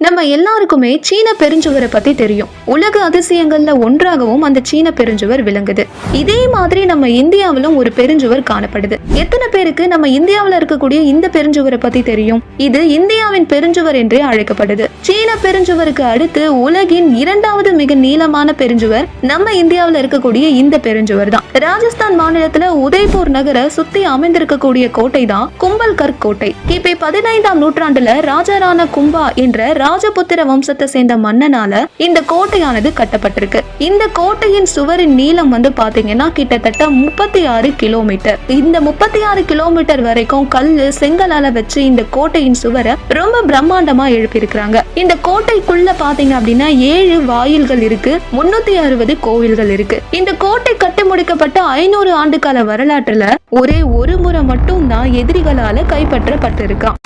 நம்ம எல்லாருக்குமே சீன பெருஞ்சுவரை பத்தி தெரியும். உலக அதிசயங்கள்ல ஒன்றாகவும் அந்த சீன பெருஞ்சுவர் விளங்குது. இதே மாதிரி நம்ம இந்தியாவிலும் ஒரு பெருஞ்சுவர் காணப்படுது. எத்தனை பேருக்கு நம்ம இந்தியாவில இருக்கக்கூடிய இந்த பெருஞ்சுவரை பத்தி தெரியும்? இது இந்தியாவின் பெருஞ்சுவர் என்றே அழைக்கப்படுது. சீன பெருஞ்சுவருக்கு அடுத்து உலகின் இரண்டாவது மிக நீளமான பெருஞ்சுவர் நம்ம இந்தியாவில இருக்கக்கூடிய இந்த பெருஞ்சுவர் தான். ராஜஸ்தான் மாநிலத்துல உதய்பூர் நகர சுத்தி அமைந்திருக்கக்கூடிய கோட்டை தான் கும்பல்கர் கோட்டை. கிபி 15ஆம் நூற்றாண்டுல ராஜாராண கும்பா என்ற ராஜபுத்திர வம்சத்தை சேர்ந்த மன்னனால இந்த கோட்டையானது கட்டப்பட்டிருக்கு. இந்த கோட்டையின் சுவரின் நீளம் பாத்தீங்கன்னா கிட்டத்தட்ட 36 கிலோமீட்டர். இந்த 36 கிலோமீட்டர் வரைக்கும் கல்லு செங்கலால வச்சு இந்த கோட்டையின் சுவரை ரொம்ப பிரம்மாண்டமா எழுப்பியிருக்கிறாங்க. இந்த கோட்டைக்குள்ள பாத்தீங்க அப்படின்னா 7 வாயில்கள் இருக்கு, 360 கோவில்கள் இருக்கு. இந்த கோட்டை கட்டி முடிக்கப்பட்ட 500 ஆண்டு கால வரலாற்றுல ஒரே ஒரு முறை மட்டும் தான் எதிரிகளால கைப்பற்றப்பட்டிருக்கான்.